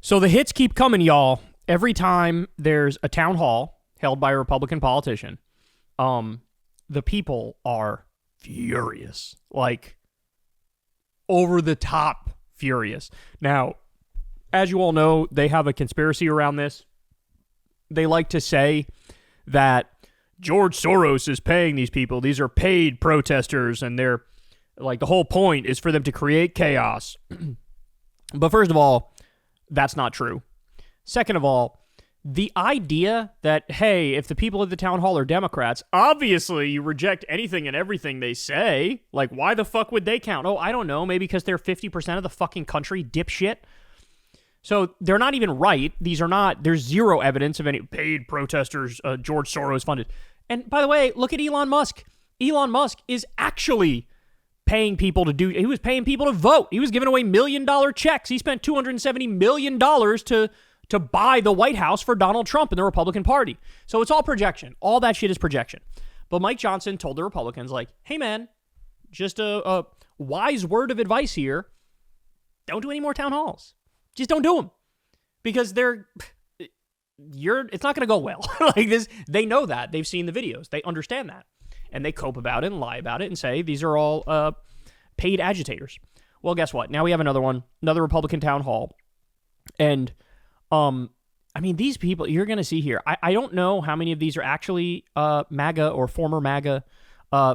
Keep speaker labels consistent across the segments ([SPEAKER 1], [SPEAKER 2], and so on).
[SPEAKER 1] So the hits keep coming, y'all. Every time there's a town hall held by a Republican politician, the people are furious. Like, over the top furious. Now, as you all know, they have a conspiracy around this. They like to say that George Soros is paying these people. These are paid protesters, and they're like, the whole point is for them to create chaos. But first of all, that's not true. Second of all, the idea that, hey, if the people at the town hall are Democrats, obviously you reject anything and everything they say. Like, why the fuck would they count? Oh, I don't know. Maybe because they're 50% of the fucking country, dipshit. So they're not even right. There's zero evidence of any paid protesters George Soros funded. And by the way, look at Elon Musk. Elon Musk is actually paying people he was paying people to vote. He was giving away $1 million checks. He spent $270 million to buy the White House for Donald Trump and the Republican Party. So it's all projection. All that shit is projection. But Mike Johnson told the Republicans, like, hey man, just a wise word of advice here. Don't do any more town halls. Just don't do them. Because it's not going to go well. Like this, they know that. They've seen the videos. They understand that. And they cope about it and lie about it and say these are all paid agitators. Well, guess what? Now we have another Republican town hall. And, I mean, these people, you're going to see here, I don't know how many of these are actually MAGA or former MAGA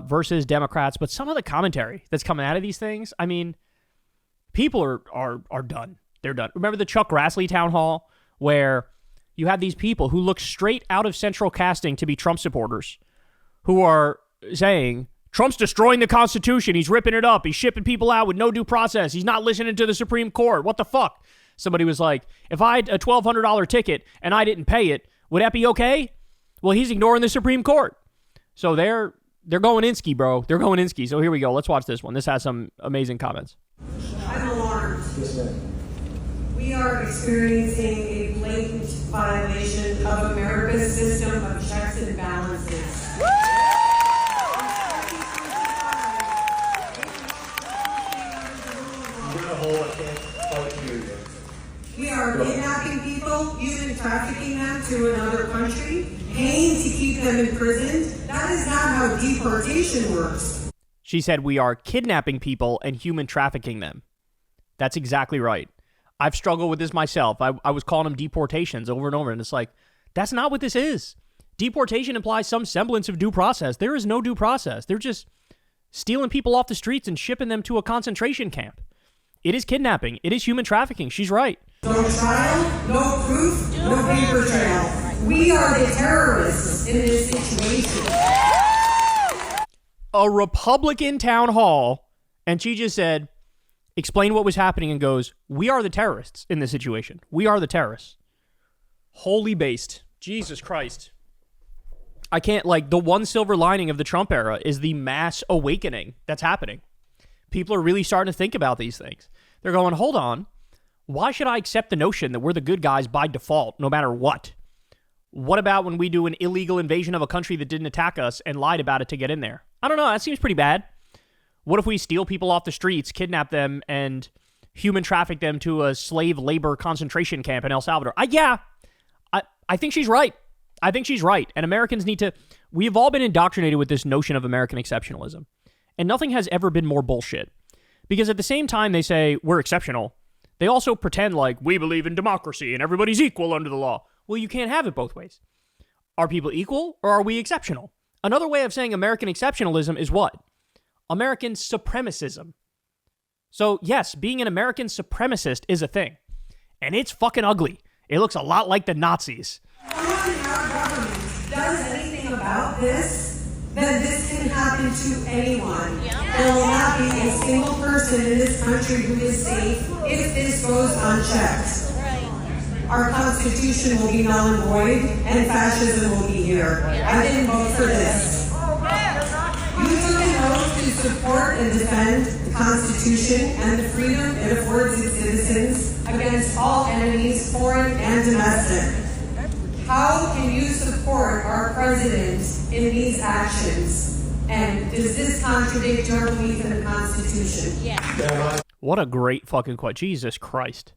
[SPEAKER 1] versus Democrats, but some of the commentary that's coming out of these things, I mean, people are done. They're done. Remember the Chuck Grassley town hall where you had these people who look straight out of central casting to be Trump supporters who are saying, Trump's destroying the Constitution. He's ripping it up. He's shipping people out with no due process. He's not listening to the Supreme Court. What the fuck? Somebody was like, if I had a $1,200 ticket and I didn't pay it, would that be okay? Well, he's ignoring the Supreme Court. So they're going Insky, bro. They're going Insky. So here we go. Let's watch this one. This has some amazing comments.
[SPEAKER 2] I'm alarmed. We are experiencing a blatant violation of America's system of checks and balances. We are kidnapping people, human trafficking them to another country, paying to keep them imprisoned. That is not how deportation works.
[SPEAKER 1] She said we are kidnapping people and human trafficking them. That's exactly right. I've struggled with this myself. I was calling them deportations over and over, and it's like, that's not what this is. Deportation implies some semblance of due process. There is no due process. They're just stealing people off the streets and shipping them to a concentration camp. It is kidnapping. It is human trafficking. She's right.
[SPEAKER 2] No trial, no proof, no paper trail. We are the terrorists in this situation.
[SPEAKER 1] A Republican town hall, and she just said, explain what was happening, and goes, we are the terrorists in this situation. We are the terrorists. Holy based. Jesus Christ. I can't, like, the one silver lining of the Trump era is the mass awakening that's happening. People are really starting to think about these things. They're going, hold on. Why should I accept the notion that we're the good guys by default, no matter what? What about when we do an illegal invasion of a country that didn't attack us and lied about it to get in there? I don't know. That seems pretty bad. What if we steal people off the streets, kidnap them, and human traffic them to a slave labor concentration camp in El Salvador? I think she's right. I think she's right. And Americans need to... We've all been indoctrinated with this notion of American exceptionalism. And nothing has ever been more bullshit. Because at the same time they say we're exceptional, they also pretend like we believe in democracy and everybody's equal under the law. Well, you can't have it both ways. Are people equal or are we exceptional? Another way of saying American exceptionalism is what? American supremacism. So yes, being an American supremacist is a thing. And it's fucking ugly. It looks a lot like the Nazis.
[SPEAKER 2] If our government does anything about this, then this can happen to anyone. There will not be a single person in this country who is safe if this goes unchecked. Our Constitution will be null and void, and fascism will be here. I didn't vote for this. You took an oath to support and defend the Constitution and the freedom it affords its citizens against all enemies, foreign and domestic. How can you support our president in these actions? And does this contradict your belief in the Constitution?
[SPEAKER 1] Yeah. What a great fucking quote. Jesus Christ.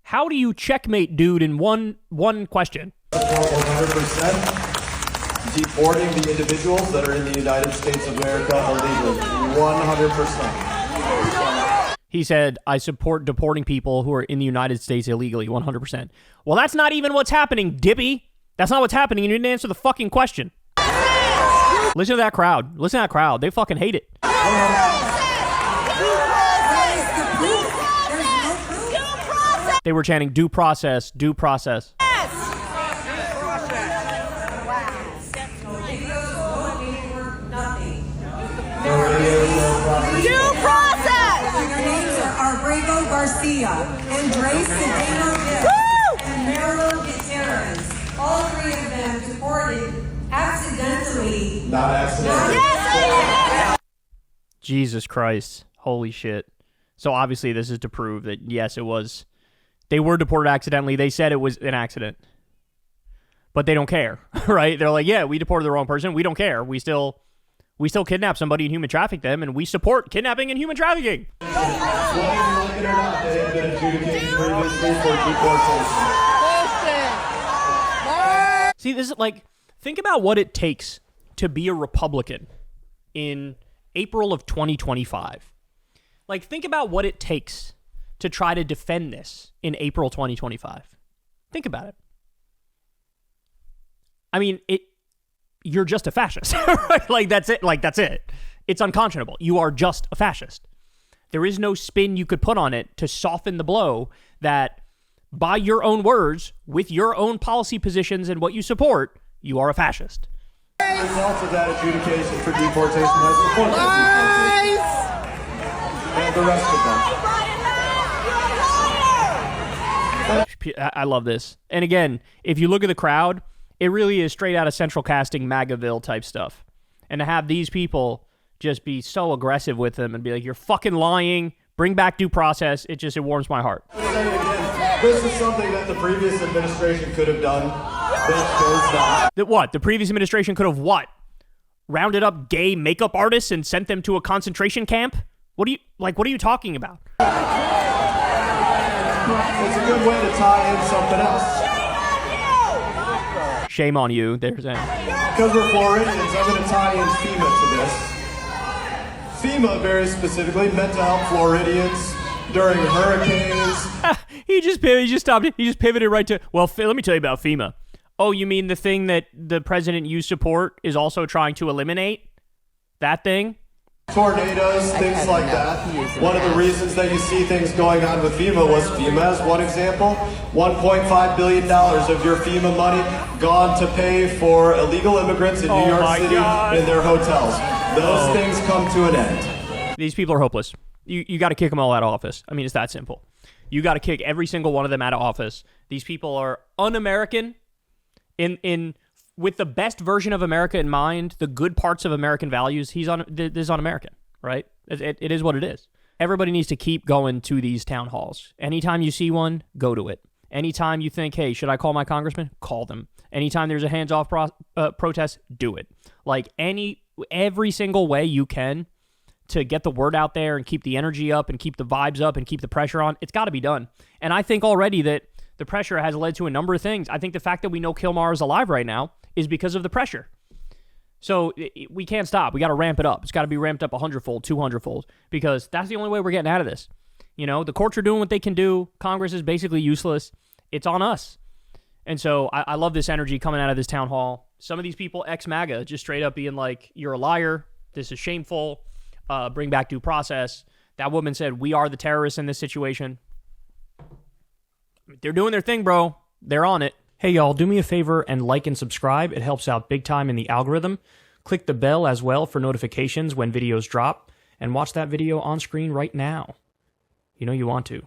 [SPEAKER 1] How do you checkmate dude in one question?
[SPEAKER 3] 100% deporting the individuals that are in the United States of America illegally. 100%.
[SPEAKER 1] He said, I support deporting people who are in the United States illegally, 100%. Well, that's not even what's happening, Dippy. That's not what's happening. You didn't answer the fucking question. Listen to that crowd. Listen to that crowd. They fucking hate it. They were chanting, due process, due process.
[SPEAKER 2] Due process! Their names are Garcia, Andres Cedeno, and Marilyn Gutierrez. All three of them deported accidentally.
[SPEAKER 3] Not accidentally.
[SPEAKER 1] Jesus Christ. Holy shit. So obviously this is to prove that, yes, it was. They were deported accidentally. They said it was an accident. But they don't care, right? They're like, yeah, we deported the wrong person. We don't care. We still kidnap somebody and human traffic them, and we support kidnapping and human trafficking. See, this is like, think about what it takes to be a Republican in April of 2025. Like, think about what it takes to try to defend this in April 2025. Think about it. I mean, you're just a fascist, right? Like, that's it. Like, that's it. It's unconscionable. You are just a fascist. There is no spin you could put on it to soften the blow that, by your own words, with your own policy positions and what you support, you are a fascist.
[SPEAKER 3] Results of that adjudication for deportation has support and the rest of them.
[SPEAKER 1] I love this. And again, if you look at the crowd, it really is straight out of central casting MAGAville type stuff. And to have these people just be so aggressive with them and be like, you're fucking lying, bring back due process, it warms my heart.
[SPEAKER 3] This is something that the previous administration could have done. That
[SPEAKER 1] what? The previous administration could have what? Rounded up gay makeup artists and sent them to a concentration camp? What are you talking about?
[SPEAKER 3] It's a good way to tie in something else.
[SPEAKER 1] Shame on you, they're saying.
[SPEAKER 3] Because we're Floridians, I'm going to tie in FEMA to this. FEMA, very specifically, meant to help Floridians during hurricanes.
[SPEAKER 1] He just stopped it. He just pivoted right to, well, let me tell you about FEMA. Oh, you mean the thing that the president you support is also trying to eliminate? That thing?
[SPEAKER 3] Tornadoes, things like that. One of the reasons that you see things going on with FEMA was FEMA, as one example, $1.5 billion of your FEMA money gone to pay for illegal immigrants in New York City in their hotels. Those things come to an end.
[SPEAKER 1] These people are hopeless. You got to kick them all out of office. I mean, it's that simple. You got to kick every single one of them out of office. These people are un-American with the best version of America in mind, the good parts of American values. This is un-American, right? It is what it is. Everybody needs to keep going to these town halls. Anytime you see one, go to it. Anytime you think, hey, should I call my congressman? Call them. Anytime there's a hands-off protest, do it. Like every single way you can to get the word out there and keep the energy up and keep the vibes up and keep the pressure on, it's got to be done. And I think already that the pressure has led to a number of things. I think the fact that we know Kilmar is alive right now is because of the pressure. So we can't stop. We got to ramp it up. It's got to be ramped up 100-fold, 200-fold, because that's the only way we're getting out of this. You know, the courts are doing what they can do. Congress is basically useless. It's on us. And so I love this energy coming out of this town hall. Some of these people, ex-MAGA, just straight up being like, you're a liar. This is shameful. Bring back due process. That woman said, we are the terrorists in this situation. They're doing their thing, bro. They're on it. Hey, y'all, do me a favor and like and subscribe. It helps out big time in the algorithm. Click the bell as well for notifications when videos drop. And watch that video on screen right now. You know you want to.